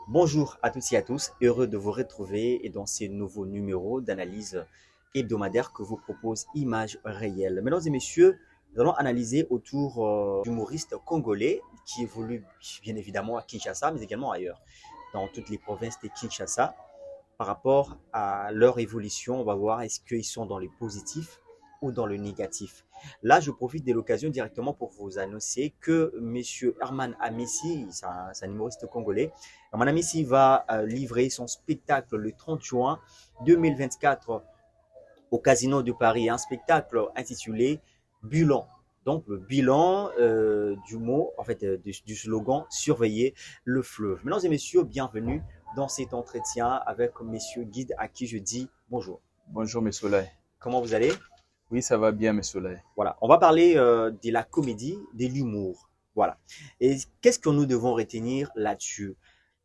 Bonjour à toutes et à tous, heureux de vous retrouver et dans ces nouveaux numéros d'analyse hebdomadaire que vous propose Images Réelles. Mesdames et messieurs, nous allons analyser autour d'humoristes congolais qui évoluent bien évidemment à Kinshasa, mais également ailleurs, dans toutes les provinces de Kinshasa. Par rapport à leur évolution, on va voir est-ce qu'ils sont dans le positif ou dans le négatif. Là, je profite de l'occasion directement pour vous annoncer que Monsieur Herman Amissi, c'est un humoriste congolais, Herman Amissi va livrer son spectacle le 30 juin 2024 au Casino de Paris, un spectacle intitulé Bulan. Donc le bilan du mot, en fait, du slogan Surveiller le fleuve. Mesdames et messieurs, bienvenue dans cet entretien avec Monsieur Guide à qui je dis bonjour. Bonjour, mes soleils. Comment vous allez? Oui, ça va bien, mes soleils. Voilà, on va parler de la comédie, de l'humour. Voilà. Et qu'est-ce que nous devons retenir là-dessus?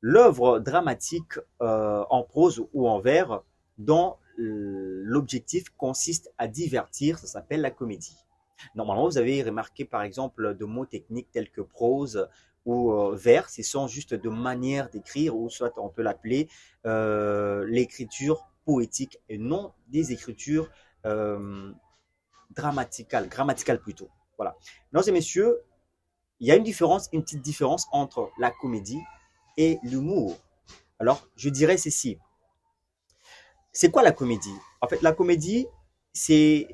L'œuvre dramatique en prose ou en vers dont l'objectif consiste à divertir, ça s'appelle la comédie. Normalement, vous avez remarqué par exemple de mots techniques tels que prose ou vers, ce sont juste de manières d'écrire ou soit on peut l'appeler l'écriture poétique et non des écritures grammaticales plutôt. Voilà. Mesdames et messieurs, il y a une petite différence entre la comédie et l'humour. Alors, je dirais ceci. C'est quoi la comédie? En fait, la comédie, c'est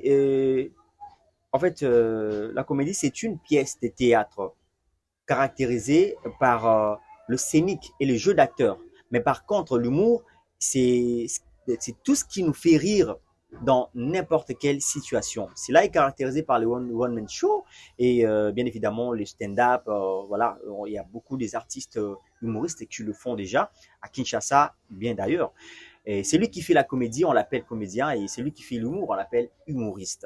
la comédie, c'est une pièce de théâtre caractérisée par le scénique et le jeu d'acteur. Mais par contre, l'humour, c'est c'est tout ce qui nous fait rire dans n'importe quelle situation. Cela est caractérisé par le one-man show et bien évidemment le stand-up. Voilà, il y a beaucoup des artistes humoristes qui le font déjà à Kinshasa, bien d'ailleurs. Et celui qui fait la comédie, on l'appelle comédien, et celui qui fait l'humour, on l'appelle humoriste.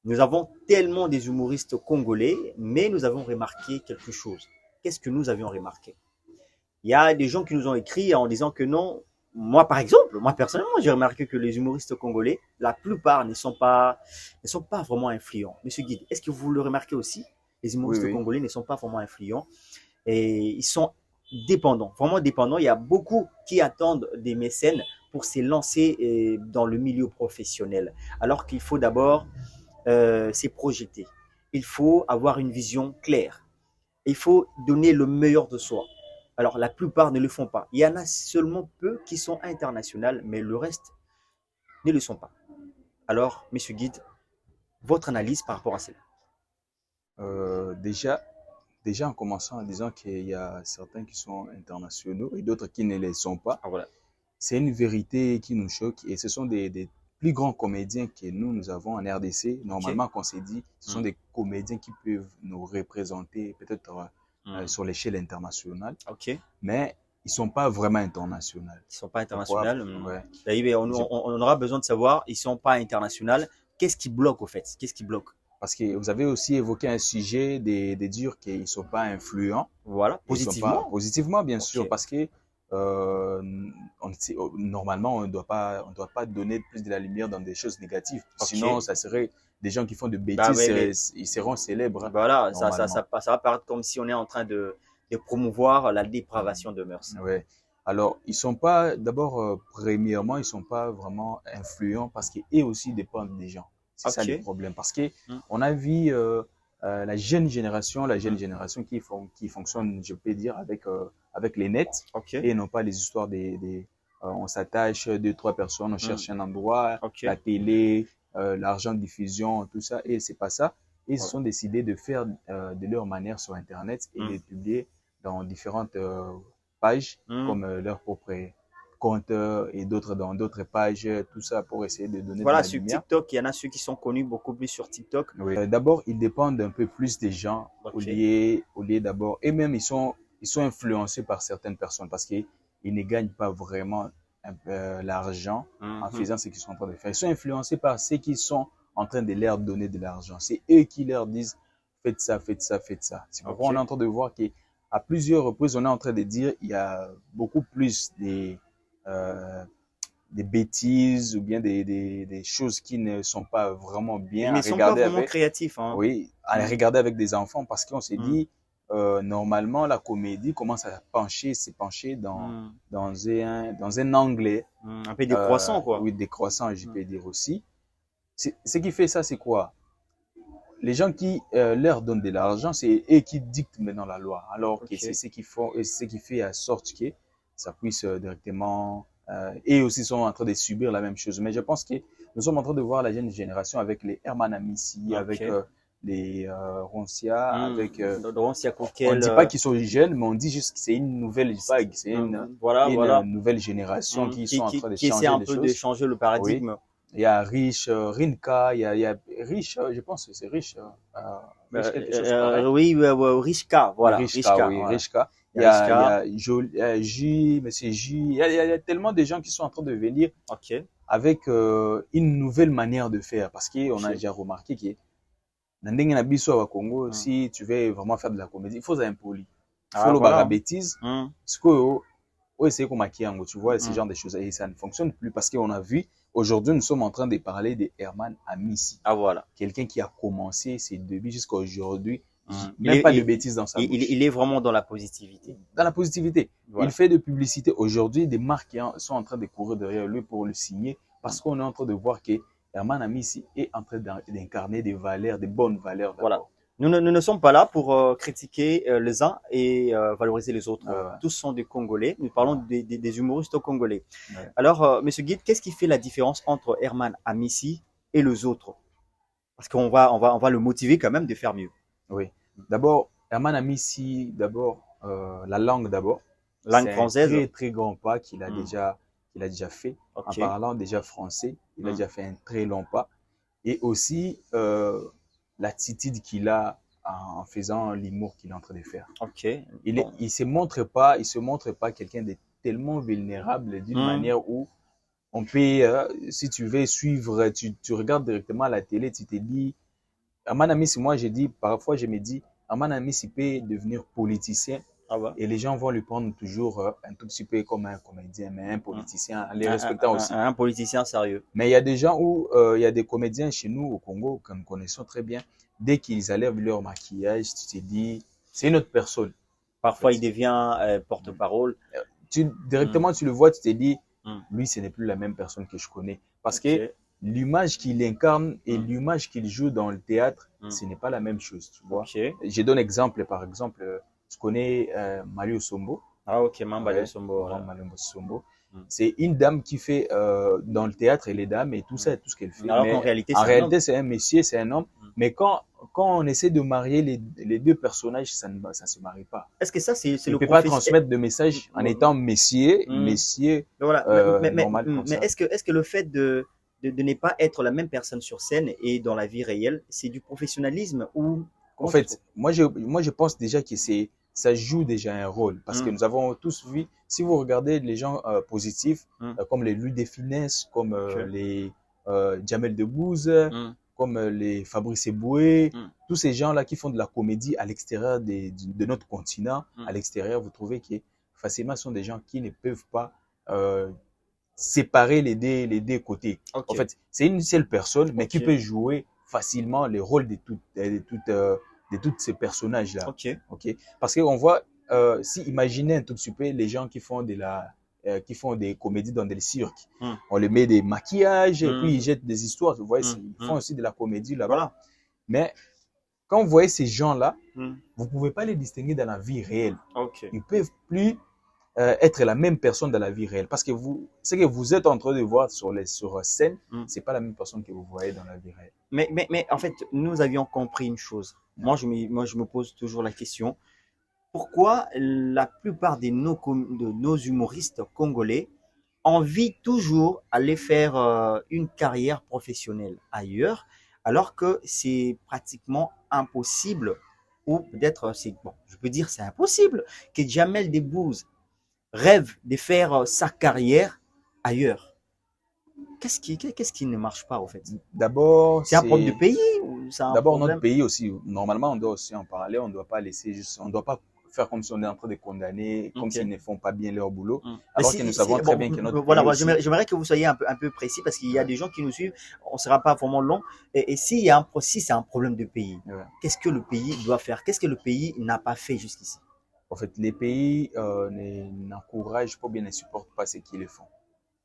Nous avons tellement des humoristes congolais, mais nous avons remarqué quelque chose. Qu'est-ce que nous avions remarqué? Il y a des gens qui nous ont écrit en disant que non. Moi, par exemple, moi personnellement, j'ai remarqué que les humoristes congolais, la plupart ne sont pas vraiment influents. Monsieur Guide, est-ce que vous le remarquez aussi? Les Oui, humoristes oui. congolais ne sont pas vraiment influents et ils sont dépendants, vraiment dépendants. Il y a beaucoup qui attendent des mécènes pour se lancer dans le milieu professionnel, alors qu'il faut d'abord c'est projeter. Il faut avoir une vision claire. Il faut donner le meilleur de soi. Alors, la plupart ne le font pas. Il y en a seulement peu qui sont internationales, mais le reste ne le sont pas. Alors, monsieur Guide, votre analyse par rapport à cela? Déjà, en commençant en disant qu'il y a certains qui sont internationaux et d'autres qui ne les sont pas, Ah, voilà. c'est une vérité qui nous choque et ce sont des plus grands comédiens que nous avons en RDC. OK. Normalement, qu'on s'est dit, ce sont Mm. des comédiens qui peuvent nous représenter peut-être Mm. sur l'échelle internationale, OK. Ils mais ils sont pas vraiment internationaux. ne sont pas Pourquoi? internationales. Ouais. On aura besoin de savoir, ils ne sont pas internationales. Qu'est-ce qui bloque au fait? Qu'est-ce qui bloque? Parce que vous avez aussi évoqué un sujet de dire qu'ils ne sont pas influents. Voilà, Ils sont pas positivement. positivement, bien OK. sûr, parce que euh, normalement, on doit pas donner plus de la lumière dans des choses négatives. Sinon, OK. ça serait des gens qui font de Bah bêtises, oui, mais ils seront célèbres, hein, voilà, normalement. ça va paraître comme si on est en train de promouvoir la dépravation de mœurs. Ouais. Alors, ils sont pas, d'abord, premièrement, ils sont pas vraiment influents parce qu'ils aussi dépendent des gens. C'est ça le OK. problème. Parce que Mm, on a vu la jeune mm, génération qui fonctionne, je peux dire, avec les nets OK. et non pas les histoires on s'attache deux, trois personnes, on Mm, cherche un endroit, la OK. télé, l'argent de diffusion, tout ça, et c'est pas ça. Ils se Voilà. sont décidés de faire de leur manière sur Internet et Mm, de publier dans différentes pages mm. comme leur propre compte et d'autres dans d'autres pages, tout ça pour essayer de donner de Voilà, la sur lumière. TikTok, il y en a ceux qui sont connus beaucoup plus sur TikTok. Oui. D'abord, ils dépendent un peu plus des gens OK. au lieu d'abord, et même ils sont influencés par certaines personnes parce qu'ils ne gagnent pas vraiment l'argent en Mhm. faisant ce qu'ils sont en train de faire. Ils sont influencés par ceux qui sont en train de leur donner de l'argent. C'est eux qui leur disent faites ça, faites ça, faites ça. C'est pourquoi on est OK. en train de voir qu'à plusieurs reprises, on est en train de dire il y a beaucoup plus euh, des bêtises ou bien des choses qui ne sont pas vraiment Ils bien ne à sont pas regarder vraiment avec, créatifs, hein. oui, à Mm, regarder avec des enfants parce qu'on s'est mm. dit, normalement, la comédie commence à s'épancher Hmm. dans un anglais. Un peu décroissant, quoi. Oui, décroissant, je Hmm. peux dire aussi. Ce qui fait ça, c'est quoi? Les gens qui leur donnent de l'argent, c'est eux qui dictent maintenant la loi. Alors que Ok. c'est ce qu'ils font, et ce qui fait à sorte que ça puisse directement, et aussi sont en train de subir la même chose. Mais je pense que nous sommes en train de voir la jeune génération avec les Herman Amissi, Ok. avec les Roncia, avec, Donc, s'il y a on ne coquel, dit pas qu'ils sont jeunes, mais on dit juste que c'est une nouvelle vague, c'est voilà, une voilà. nouvelle génération qui sont en train de Qui essaie changer un les peu de choses. changer le Oui. paradigme. Il y a Rich, Rinka, il y a Rich, je pense que c'est Rich, Rich quelque chose pareil. Oui, Rishka, Oui, voilà, Rishka, Rishka, oui, voilà. Rishka. Il y a Il y Rishka, a J, Monsieur J. Il y a tellement de gens qui sont en train de venir ok, avec une nouvelle manière de faire. Parce qu'on a ok. déjà remarqué que dans ndenge na biso au Congo, Hmm. si tu veux vraiment faire de la comédie, il faut être impoli. Il faut Ah, le voilà. bêtise. Hmm. Ce que essayer comme Akiango, tu vois, ce Hmm. genre de choses. Et ça ne fonctionne plus parce qu'on a vu, aujourd'hui, nous sommes en train de parler de Herman Amissi. Ah, voilà. Quelqu'un qui a commencé ses débuts jusqu'à aujourd'hui, Hmm. même pas de bêtises dans sa bouche. Il est vraiment dans la positivité. Dans la positivité. Voilà. Il fait de publicité. Aujourd'hui, des marques sont en train de courir derrière lui pour le signer parce qu'on est en train de voir que Herman Amissi est en train d'incarner des valeurs, des bonnes valeurs. Voilà. Nous ne sommes pas là pour critiquer les uns et valoriser les autres. Ouais. Tous sont des Congolais. Nous parlons des humoristes congolais. Ouais. Alors, Monsieur Guide, qu'est-ce qui fait la différence entre Herman Amissi et les autres? Parce qu'on on va le motiver quand même de faire mieux. Oui. D'abord, Herman Amissi, d'abord, la langue d'abord. Langue française. C'est un très, très grand pas qu'il a, qu'il a déjà fait. Okay. En parlant déjà français, il a déjà fait un très long pas. Et aussi, l'attitude qu'il a en faisant l'humour qu'il est en train de faire. Okay. Il se montre pas quelqu'un de tellement vulnérable d'une manière où on peut, si tu veux suivre, tu regardes directement à la télé, tu te dis, Herman Amissi, moi j'ai dit, parfois je me dis, Herman Amissi peut devenir politicien. Ah ouais. Et les gens vont lui prendre toujours un tout petit peu comme un comédien, mais un politicien, en les respectant aussi. Un politicien sérieux. Mais il y a des gens où, il y a des comédiens chez nous au Congo, que nous connaissons très bien, dès qu'ils enlèvent leur maquillage, tu te dis, c'est une autre personne. Parfois, il devient porte-parole. Directement, tu le vois, tu te dis, lui, ce n'est plus la même personne que je connais. Parce que l'image qu'il incarne et l'image qu'il joue dans le théâtre, ce n'est pas la même chose, tu vois. Je donne exemple, par exemple, tu connais Mario Sombo. Ah, ok, Mario Sombo. Voilà. Mario Sombo. C'est une dame qui fait dans le théâtre et les dames et tout ça, tout ce qu'elle fait. Alors qu'en réalité, c'est un monsieur, c'est un homme. Mais quand on essaie de marier les deux personnages, ça ne se marie pas. Est-ce que ça, c'est le Il ne peut pas transmettre de message en étant messier, voilà. normal comme ça. Mais est-ce que le fait de ne pas être la même personne sur scène et dans la vie réelle, c'est du professionnalisme ou... En fait, moi je pense déjà que ça joue déjà un rôle parce que nous avons tous vu, si vous regardez les gens positifs, comme les Louis de Finesse, comme les Jamel Debbouze, comme les Fabrice Eboué, tous ces gens-là qui font de la comédie à l'extérieur de notre continent, à l'extérieur, vous trouvez que facilement ce sont des gens qui ne peuvent pas séparer les deux côtés. En fait, c'est une seule personne, mais qui peut jouer facilement les rôles de tous ces personnages-là. Parce qu'on voit, si imaginez un tout petit peu les gens qui font qui font des comédies dans des cirques. On les met des maquillages, et puis ils jettent des histoires. Vous voyez, ils font aussi de la comédie là-bas. Voilà. Mais quand vous voyez ces gens-là, vous ne pouvez pas les distinguer dans la vie réelle. Ils ne peuvent plus être la même personne dans la vie réelle. Parce que ce que vous êtes en train de voir sur scène, c'est pas la même personne que vous voyez dans la vie réelle. Mais en fait, nous avions compris une chose. Moi, je me pose toujours la question. Pourquoi la plupart de nos humoristes congolais envient toujours aller faire une carrière professionnelle ailleurs, alors que c'est pratiquement impossible, ou peut-être, bon, je peux dire c'est impossible, que Jamel Debbouze rêve de faire sa carrière ailleurs. Qu'est-ce qui ne marche pas, au fait? D'abord, c'est un problème de pays ou d'abord, notre pays aussi, normalement, on doit aussi en parler, on ne doit pas laisser juste, on ne doit pas faire comme si on est en train de condamner, comme s'ils ne font pas bien leur boulot, Mais alors si, que nous savons très bien que notre voilà, pays aussi, j'aimerais que vous soyez un peu précis parce qu'il y a des gens qui nous suivent, on ne sera pas vraiment long. Et si c'est un problème de pays, ouais. qu'est-ce que le pays doit faire? Qu'est-ce que le pays n'a pas fait jusqu'ici? En fait, les pays n'encouragent pas, bien ne supportent pas ce qu'ils font.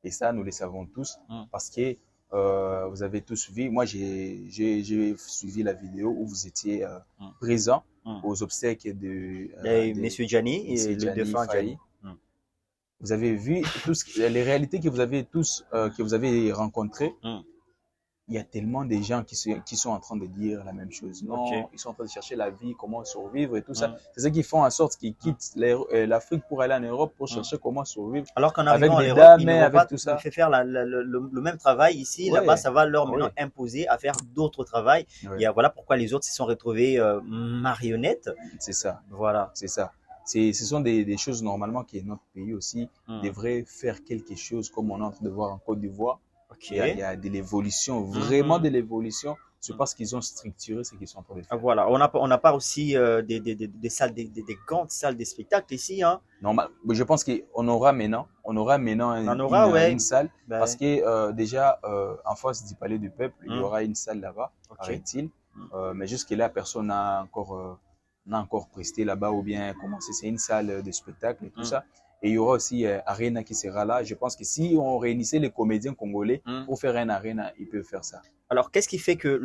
Et ça, nous le savons tous, parce que vous avez tous vu, moi j'ai suivi la vidéo où vous étiez présent aux obsèques de Monsieur Gianni et le défunt Gianni. Vous avez vu les réalités que vous avez tous, que vous avez rencontrées. Il y a tellement de gens qui sont en train de dire la même chose. Non, ils sont en train de chercher la vie, comment survivre et tout ça. C'est ce qui font en sorte qu'ils quittent l'Afrique pour aller en Europe pour chercher comment survivre. Alors qu'en avec arrivant des en Europe, dames, ils n'ont avec pas tout ça. fait faire le même travail ici. Ouais. Là-bas, ça va leur maintenant imposer à faire d'autres travails. Ouais. Et voilà pourquoi les autres se sont retrouvés marionnettes. C'est ça. Voilà. C'est ça. Ce sont des choses normalement que notre pays aussi devrait faire quelque chose comme on est en train de voir en Côte d'Ivoire. Il y a de l'évolution, vraiment de l'évolution. C'est parce qu'ils ont structuré ce qu'ils sont en train de faire. Voilà, on n'a pas aussi des salles, des grandes salles de spectacle ici. Hein. Normal. Je pense qu'on aura maintenant, une salle. Ben. Parce que déjà, en face du Palais du Peuple, il y aura une salle là-bas, paraît-il. Mais jusque-là, personne n'a encore presté là-bas ou bien commencé. C'est une salle de spectacle et tout ça. Et il y aura aussi Arena qui sera là. Je pense que si on réunissait les comédiens congolais pour faire un Arena, ils peuvent faire ça. Alors, qu'est-ce qui fait que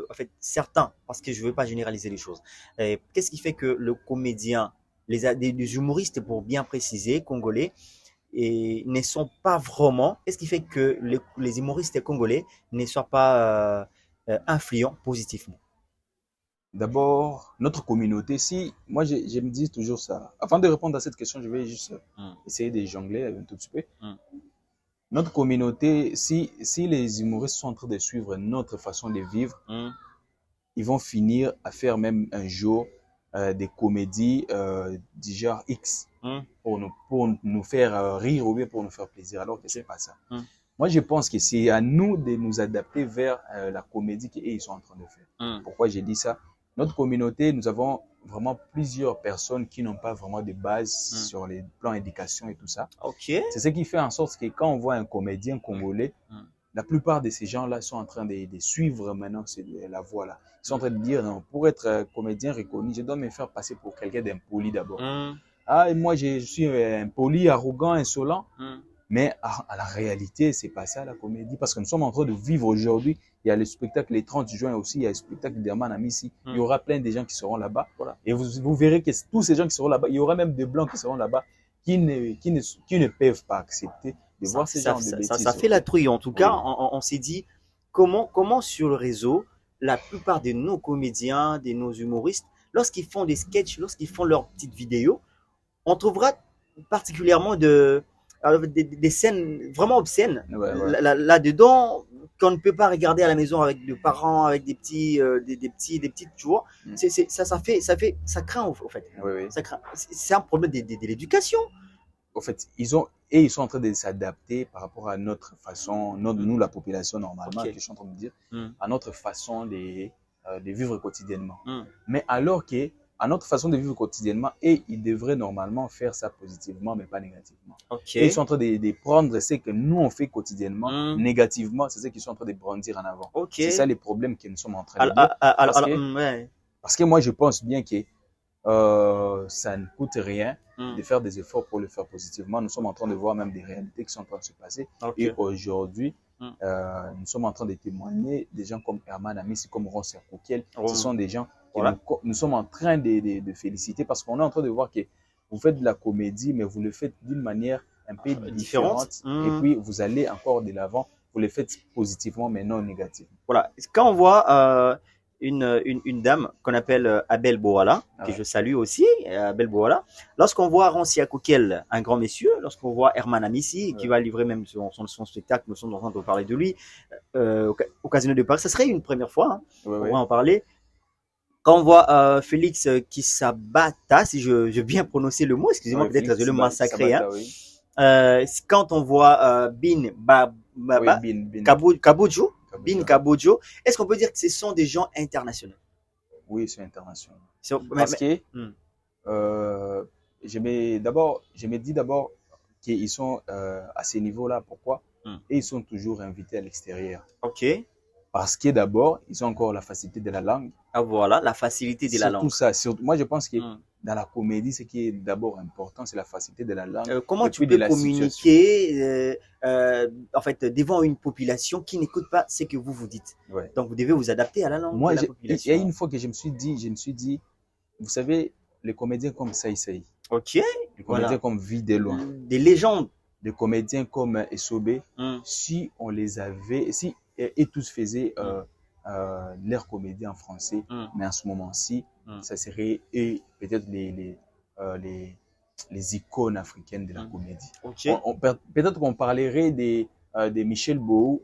en fait, certains, parce que je ne veux pas généraliser les choses, qu'est-ce qui fait que le comédien, les humoristes, pour bien préciser, congolais, ne sont pas vraiment, qu'est-ce qui fait que les humoristes congolais ne soient pas influents positivement? D'abord, notre communauté, moi je me dis toujours ça. Avant de répondre à cette question, je vais juste essayer de jongler un tout petit peu. Notre communauté, si les humoristes sont en train de suivre notre façon de vivre, ils vont finir à faire même un jour des comédies du genre X pour nous faire rire ou bien pour nous faire plaisir, alors que c'est pas ça. Moi, je pense que c'est à nous de nous adapter vers la comédie qu'ils sont en train de faire. Pourquoi j'ai dit ça? Notre communauté, nous avons vraiment plusieurs personnes qui n'ont pas vraiment de base sur les plans éducation et tout ça. C'est ce qui fait en sorte que quand on voit un comédien congolais, la plupart de ces gens-là sont en train de suivre maintenant la voie là. Ils sont en train de dire, non, pour être comédien reconnu, je dois me faire passer pour quelqu'un d'impoli d'abord. Ah, et moi, je suis impoli, arrogant, insolent. Mais à la réalité, c'est pas ça la comédie, parce que nous sommes en train de vivre aujourd'hui. Il y a le spectacle les 30 juin aussi, il y a le spectacle d'Herman Amissi. Il y aura plein de gens qui seront là-bas. Voilà. Et vous verrez que tous ces gens qui seront là-bas, il y aura même des blancs qui seront là-bas qui ne peuvent pas accepter de voir ces gens de bêtises. Ça fait la trouille. En tout cas, on s'est dit comment sur le réseau, la plupart de nos comédiens, de nos humoristes, lorsqu'ils font des sketchs, lorsqu'ils font leurs petites vidéos, on trouvera particulièrement des scènes vraiment obscènes là-dedans qu'on ne peut pas regarder à la maison avec des parents, avec des petites, tu vois. Ça craint au fait. Ça craint. C'est un problème de l'éducation. En fait, ils sont en train de s'adapter par rapport à notre façon, nous la population normalement, que je suis en train de dire, à notre façon de vivre quotidiennement. Mais alors que à notre façon de vivre quotidiennement, et ils devraient normalement faire ça positivement, mais pas négativement. Et ils sont en train de prendre ce que nous on fait quotidiennement négativement, c'est ce qu'ils sont en train de brandir en avant. C'est ça les problèmes que nous sommes en train de dire. Parce que moi je pense bien que ça ne coûte rien de faire des efforts pour le faire positivement. Nous sommes en train de voir même des réalités qui sont en train de se passer. Et aujourd'hui, nous sommes en train de témoigner des gens comme Herman Amissi, comme Ronser Koukiel. Ce sont des gens que nous sommes en train de féliciter parce qu'on est en train de voir que vous faites de la comédie, mais vous le faites d'une manière un peu différente. Et puis, vous allez encore de l'avant. Vous le faites positivement, mais non négativement. Voilà. Quand on voit une dame qu'on appelle Abel Boala, que je salue aussi, Abel Boala. Lorsqu'on voit Ronsia Koukiel, un grand monsieur, lorsqu'on voit Herman Amissi, qui va livrer même son spectacle, nous sommes en train de parler de lui, au Casino de Paris, ça serait une première fois, on va en parler. Quand on voit Félix Kisabata, si je bien prononcer le mot, excusez-moi, peut-être je le massacrer. Quand on voit Bin Kabodjo, est-ce qu'on peut dire que ce sont des gens internationaux? Oui, c'est international. Parce que je me dis d'abord qu'ils sont à ce niveau-là. Pourquoi? Et ils sont toujours invités à l'extérieur. Ok. Parce que d'abord, ils ont encore la facilité de la langue. Ah voilà, la facilité de la langue. Moi, je pense que dans la comédie, ce qui est d'abord important, c'est la facilité de la langue. Comment tu peux communiquer en fait, devant une population qui n'écoute pas ce que vous dites? Ouais. Donc, vous devez vous adapter à la langue de la population. Il y a une fois que je me suis dit, vous savez, les comédiens comme Saï, ok, les comédiens comme Vie de loin, des légendes, des comédiens comme Esobé, si on les avait, si et tous faisaient leur comédie en français, mais en ce moment-ci, ça serait peut-être les icônes africaines de la comédie. Okay. Peut-être qu'on parlerait de Michel Gou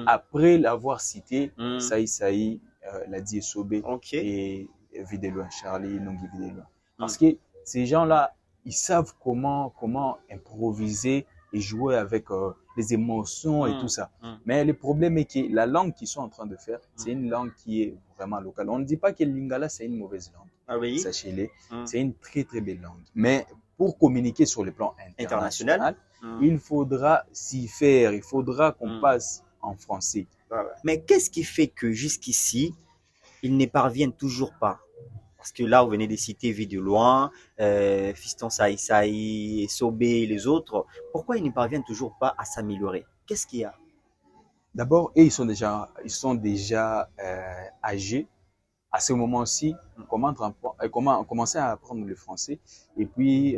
après l'avoir cité, Saï, Ladi Esobé et Vie de loin, Charlie Nongi Vie de loin. Parce que ces gens-là, ils savent comment improviser et jouer avec les émotions et tout ça. Mais le problème est que la langue qu'ils sont en train de faire, c'est une langue qui est vraiment locale. On ne dit pas que le lingala, c'est une mauvaise langue. Ah oui. Sachez-le, c'est une très très belle langue. Mais pour communiquer sur le plan international, il faudra s'y faire, il faudra qu'on passe en français. Mais qu'est-ce qui fait que jusqu'ici, ils ne parviennent toujours pas? Parce que là, vous venez de citer Vie de loin, Fiston Saï, Sobé et les autres. Pourquoi ils ne parviennent toujours pas à s'améliorer? Qu'est-ce qu'il y a? D'abord, ils sont déjà âgés. À ce moment-ci, commencer à apprendre le français et puis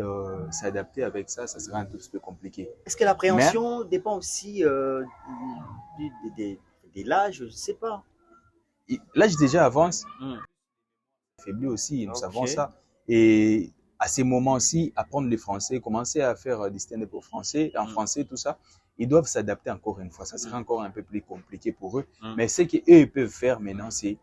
s'adapter avec ça, ça sera un tout petit peu compliqué. Est-ce que l'appréhension dépend aussi de l'âge? Je ne sais pas. L'âge déjà avance. Faibli aussi, nous savons ça. Et à ces moments-ci, apprendre le français, commencer à faire des stand-up en français, tout ça, ils doivent s'adapter encore une fois. Ça sera encore un peu plus compliqué pour eux. Mais ce qu'eux peuvent faire maintenant, c'est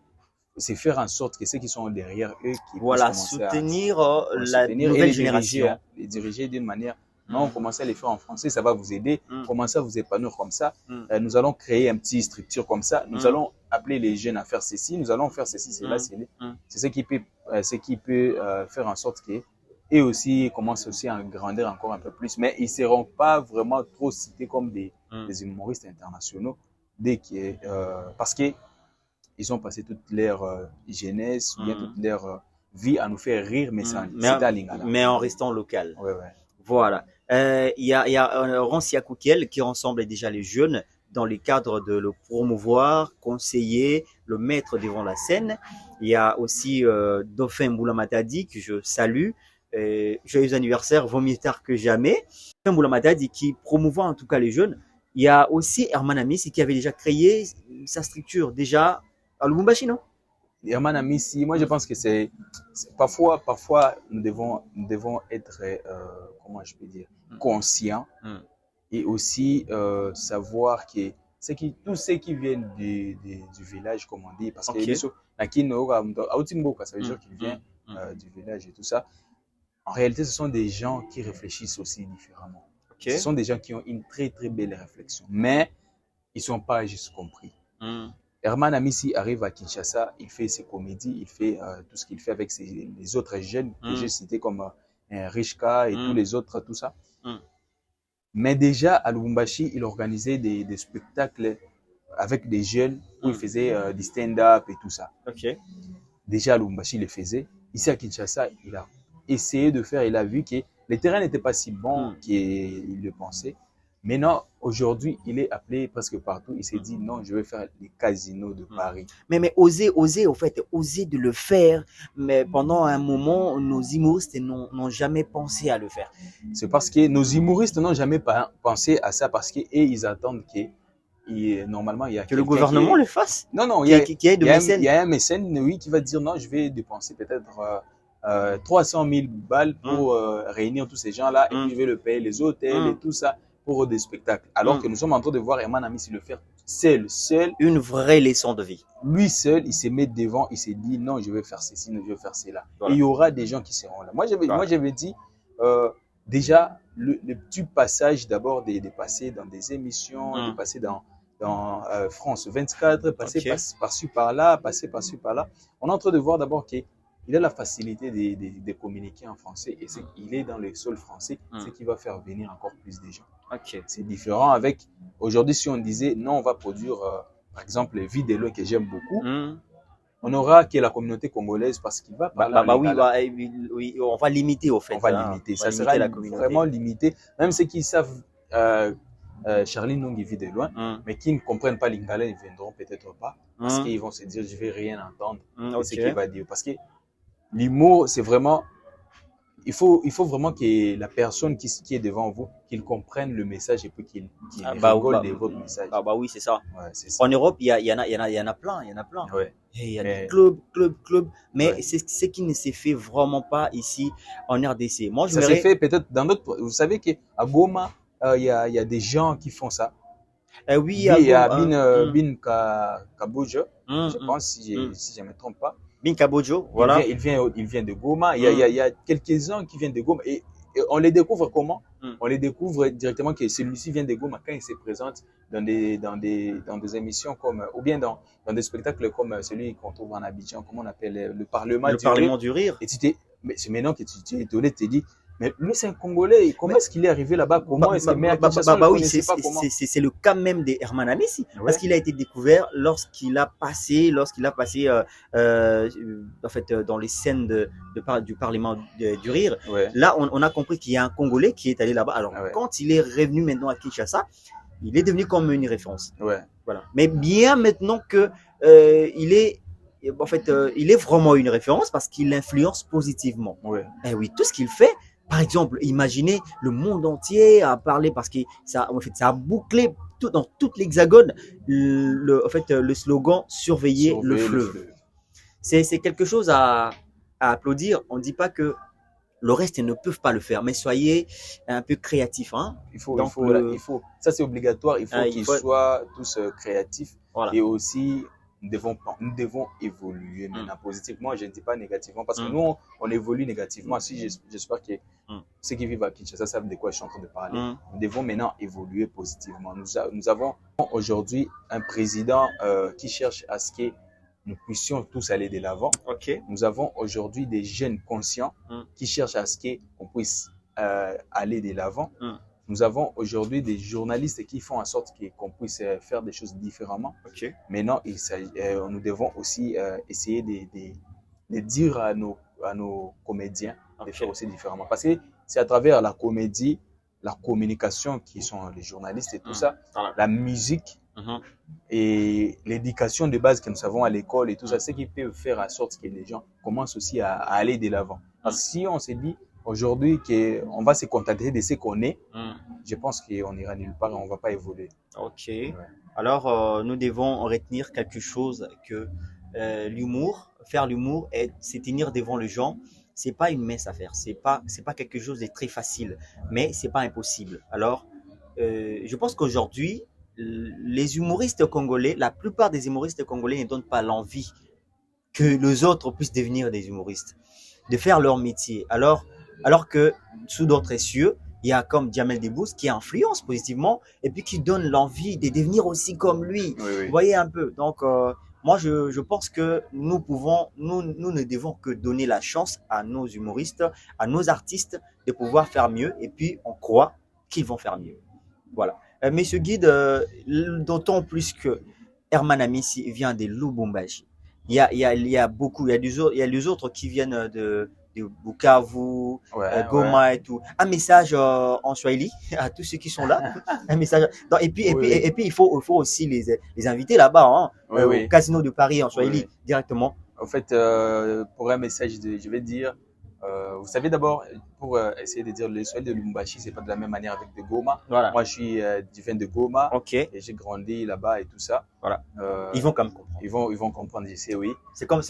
faire en sorte que ceux qui sont derrière eux, qui puissent soutenir la nouvelle génération. Les diriger d'une manière. Non, commencez à les faire en français, ça va vous aider. Commencez à vous épanouir comme ça. Nous allons créer une petite structure comme ça. Nous allons appeler les jeunes à faire ceci. Nous allons faire ceci, cela, c'est ce qui peut faire en sorte qu'eux aussi commencent aussi à grandir encore un peu plus. Mais ils ne seront pas vraiment trop cités comme des humoristes internationaux parce qu'ils ont passé toute leur jeunesse ou bien toute leur vie à nous faire rire, mais à Lingala. Mais en restant local. Ouais. Voilà. Il y a Rancia Koukiel qui rassemble déjà les jeunes dans le cadre de le promouvoir, conseiller, le mettre devant la scène. Il y a aussi Dauphin Boulamatadi que je salue. Joyeux anniversaire, vaut mieux tard que jamais. Dauphin Boulamatadi qui promouvoit en tout cas les jeunes. Il y a aussi Herman Amissi qui avait déjà créé sa structure déjà à Lubumbashi, non? Herman Amissi, moi je pense que c'est parfois nous devons être conscients et aussi savoir que tous ceux qui viennent du village, comme on dit, parce que ça veut dire qu'ils viennent du village et tout ça. En réalité, ce sont des gens qui réfléchissent aussi différemment. Ce sont des gens qui ont une très très belle réflexion, mais ils ne sont pas juste compris. Herman Amissi arrive à Kinshasa, il fait ses comédies, il fait tout ce qu'il fait avec les autres jeunes que j'ai cités comme Richka et tous les autres, tout ça. Mais déjà à Lubumbashi, il organisait des spectacles avec des jeunes où il faisait du stand-up et tout ça. Déjà à Lubumbashi, il le faisait. Ici à Kinshasa, il a essayé de faire, il a vu que le terrain n'était pas si bon qu'il le pensait. Maintenant, aujourd'hui, il est appelé presque partout. Il s'est dit non, je vais faire les casinos de Paris. Mais oser de le faire. Mais pendant un moment, nos humoristes n'ont jamais pensé à le faire. C'est parce que nos humoristes n'ont jamais pensé à ça parce qu'ils attendent normalement, il y a que le gouvernement le fasse. Non, il y a un mécène, oui, qui va dire non, je vais dépenser peut-être 300 000 balles pour réunir tous ces gens-là et puis je vais le payer les hôtels et tout ça pour des spectacles. Alors que nous sommes en train de voir Herman Amissi le faire seul. Une vraie leçon de vie. Lui seul, il se met devant, il se dit non, je vais faire ceci, non, je vais faire cela. Voilà. Et il y aura des gens qui seront là. Moi, j'avais dit déjà le petit passage d'abord de passer dans des émissions, de passer dans France 24, passer par-ci par-là, passer par-ci par-là. On est en train de voir d'abord qu'il il a la facilité de communiquer en français et il est dans le sol français, ce qui va faire venir encore plus de gens. C'est différent avec, aujourd'hui, si on disait, non, on va produire, par exemple, Videlo que j'aime beaucoup, on aura que la communauté congolaise parce qu'il va parler oui, on va limiter au fait. On va limiter, ça sera vraiment limité. Même ceux qui savent Charlie Nongi vit de loin, mais qui ne comprennent pas l'ingala, ils ne viendront peut-être pas parce qu'ils vont se dire, je ne vais rien entendre de ce qu'il va dire. Parce que l'humour, c'est vraiment, il faut vraiment que la personne qui est devant vous, qu'il comprenne le message et puis qu'il rigole de votre message. Oui, c'est ça. Ouais, ça. En Europe, il y en a plein, Ouais. Il y a des clubs, mais c'est ce qui ne s'est fait vraiment pas ici en RDC. Moi, ça s'est fait peut-être dans d'autres. Vous savez qu'à Goma, il y a des gens qui font ça. Oui, il y a Bin Kabojo, je pense, si je ne me trompe pas. Bin Kabojo, voilà. Il vient de Goma. Il y a quelques-uns qui viennent de Goma. Et on les découvre comment? On les découvre directement que celui-ci vient de Goma quand il se présente dans des émissions comme, ou bien dans des spectacles comme celui qu'on trouve en Abidjan, comment on appelle le Parlement du Rire. Et mais c'est maintenant que tu es étonné, tu te dis, mais lui, c'est un Congolais. Comment est-ce qu'il est arrivé là-bas? Comment est-ce oui, c'est le cas même de Herman Amissi. Parce qu'il a été découvert lorsqu'il a passé en fait, dans les scènes du Parlement du Rire. Là, on a compris qu'il y a un Congolais qui est allé là-bas. Alors, quand il est revenu maintenant à Kinshasa, il est devenu comme une référence. Voilà. Mais bien maintenant que il est vraiment une référence parce qu'il influence positivement. Et oui, tout ce qu'il fait. Par exemple, imaginez le monde entier à parler parce que ça a bouclé dans toute l'Hexagone le slogan surveiller le fleuve. C'est quelque chose à applaudir. On ne dit pas que le reste ne peuvent pas le faire, mais soyez un peu créatifs. Hein. Il faut, ça c'est obligatoire. Il faut qu'ils soient tous créatifs et aussi. Nous devons évoluer maintenant positivement. Je ne dis pas négativement parce que nous, on évolue négativement. Si j'espère que ceux qui vivent à Kinshasa savent de quoi je suis en train de parler. Nous devons maintenant évoluer positivement. Nous avons aujourd'hui un président qui cherche à ce que nous puissions tous aller de l'avant. Nous avons aujourd'hui des jeunes conscients qui cherchent à ce qu'on puisse aller de l'avant. Nous avons aujourd'hui des journalistes qui font en sorte qu'on puisse faire des choses différemment. Maintenant, nous devons aussi essayer de dire à nos comédiens de faire aussi différemment. Parce que c'est à travers la comédie, la communication qui sont les journalistes et tout ça, la musique et l'éducation de base que nous avons à l'école et tout ça, c'est qui peut faire en sorte que les gens commencent aussi à aller de l'avant. Parce que si on se dit aujourd'hui qu'on va se contenter de ce qu'on est, je pense qu'on ira nulle part et on ne va pas évoluer. Alors, nous devons retenir quelque chose que faire l'humour, c'est tenir devant les gens. C'est pas une mince affaire. C'est pas quelque chose de très facile, mais c'est pas impossible. Alors, je pense qu'aujourd'hui, les humoristes congolais, la plupart des humoristes congolais ne donnent pas l'envie que les autres puissent devenir des humoristes, de faire leur métier. Alors que sous d'autres cieux, il y a comme Jamel Debbouze qui influence positivement et puis qui donne l'envie de devenir aussi comme lui. Vous voyez un peu. Donc, moi, je pense que nous ne devons que donner la chance à nos humoristes, à nos artistes de pouvoir faire mieux et puis on croit qu'ils vont faire mieux. Voilà. Monsieur Guide, d'autant plus que Herman Amissi vient de Lubumbashi. Il y a les autres qui viennent de Bukavu, Goma et tout. Un message en Swahili à tous ceux qui sont là. Un message. Et puis il faut aussi les inviter là-bas, au Casino de Paris en Swahili directement. En fait, pour un message, je vais dire, vous savez d'abord, pour essayer de dire le Swahili de Lubumbashi, c'est pas de la même manière avec de Goma. Moi, je viens de Goma et j'ai grandi là-bas et tout ça. Ils vont quand même comprendre. Ils vont comprendre, je sais, oui. C'est comme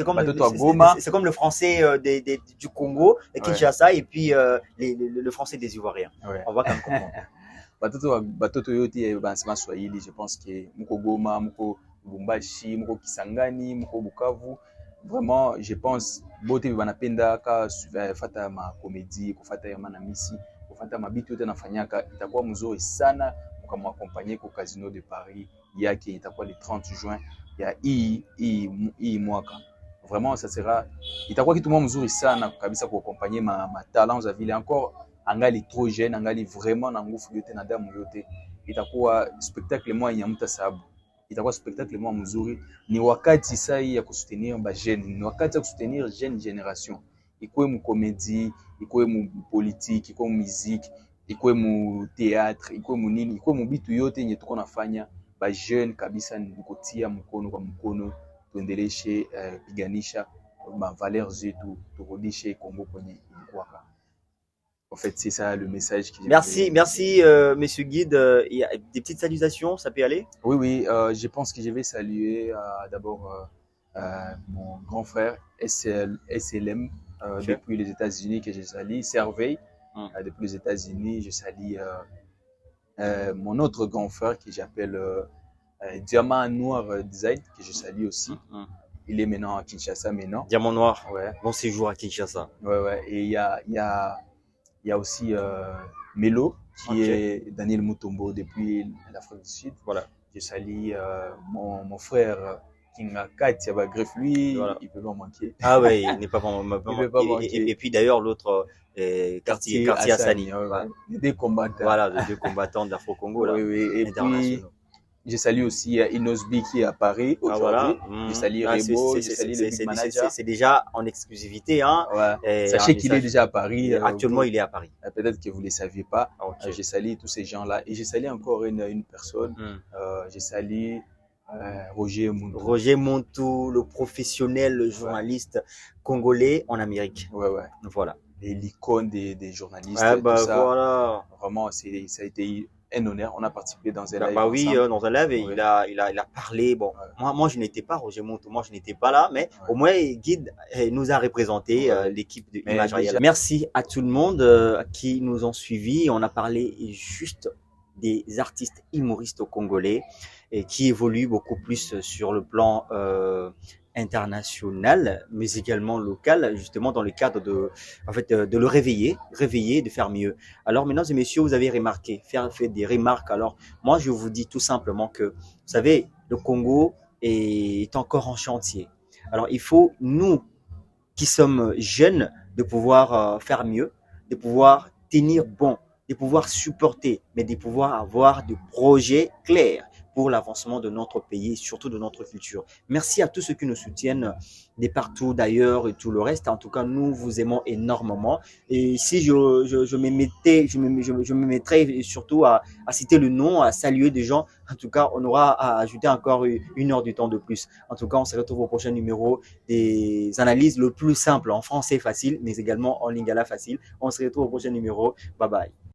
le français du Congo, et Kinshasa, et puis le français des Ivoiriens. On va quand même comprendre. Batoto yoti c'est Swahili, je pense que Muko Goma, Muko Lubumbashi, Muko Kisangani, Muko Bukavu. Vraiment, je pense bote banapenda ka fata ma comédie, kufata Herman Amissi, kufata mabitu yote nafanyaka itakuwa mzuri sana mkamaccompagner kwa Casino de Paris yake itakuwa le 30 juin ya hii mwaka. vraiment ça sera itakuwa kitu mwa mzuri sana kabisa kuaccompagner ma talents za vile encore angali trop jeune, angali vraiment na nguvu yote na damu yote. Itakuwa spectacle mwa nyamuta sababu itakuwa spectacle mwa mzuri. Ni wakati sasa ya kusoutenir ba jeune, ni wakati ya kusoutenir jeune generation, ikuwe mu comédie, ikuwe mu politique, ikuwe mu musique, ikuwe mu théâtre, ikuwe mu nini, ikuwe mu bitu yote yenye tuko nafanya ba jeune kabisa, ni kutia mkono kwa mkono tuendeleshe piganisha ma valeurs zetu, turudishe Kongo kwenye ilikuwa. En fait, c'est ça le message que j'ai. Merci, monsieur Guide. Il y a des petites salutations, ça peut aller? Oui, je pense que je vais saluer d'abord mon grand frère SLM depuis les États-Unis que je salue, Serveille depuis les États-Unis. Je salue mon autre grand frère que j'appelle Diamant Noir Design, que je salue aussi. Il est maintenant à Kinshasa maintenant. Diamant Noir. Ouais. Bon séjour à Kinshasa. Ouais. Et il y a aussi Melo, qui est Daniel Mutombo depuis l'Afrique du Sud. Voilà. Je salue mon frère Kinga Katia Bagref, lui, voilà. Il peut pas manquer. Ah ouais, il n'est pas vraiment manquer. Et puis d'ailleurs, l'autre, Quartier Assani. Ouais. Les deux combattants. Voilà, les deux combattants d'Afro-Congo. Oui. Et puis, je salue aussi Inosbi qui est à Paris aujourd'hui. Voilà. Je salue Rebo, je salue le Big Manager. C'est déjà en exclusivité. Hein. Ouais. Sachez qu'il est déjà à Paris. Actuellement, il est à Paris. Peut-être que vous ne le saviez pas. Okay. Je salue tous ces gens-là. Et je salue encore une personne. Je salue Roger Montou. Roger Montou, le professionnel, le journaliste congolais en Amérique. Ouais. Voilà. Et l'icône des journalistes. Bah, tout ça. Voilà. Vraiment, ça a été un honneur. On a participé dans un live. Bah oui, dans un live, et il a parlé. Bon, moi, je n'étais pas Roger Montou, moi, je n'étais pas là, mais au moins, Guide nous a représenté l'équipe de Image Réelle. Merci à tout le monde qui nous ont suivis. On a parlé juste des artistes humoristes congolais et qui évoluent beaucoup plus sur le plan international, mais également local, justement dans le cadre de le réveiller, de faire mieux. Alors, mesdames et messieurs, vous avez remarqué, fait des remarques. Alors, moi, je vous dis tout simplement que, vous savez, le Congo est encore en chantier. Alors, il faut, nous, qui sommes jeunes, de pouvoir faire mieux, de pouvoir tenir bon, de pouvoir supporter, mais de pouvoir avoir des projets clairs pour l'avancement de notre pays et surtout de notre culture. Merci à tous ceux qui nous soutiennent de partout d'ailleurs et tout le reste. En tout cas, nous vous aimons énormément. Et ici, je me mettrai surtout à citer le nom, à saluer des gens. En tout cas, on aura à ajouter encore 1 heure du temps de plus. En tout cas, on se retrouve au prochain numéro des analyses le plus simple en français facile, mais également en lingala facile. On se retrouve au prochain numéro. Bye bye.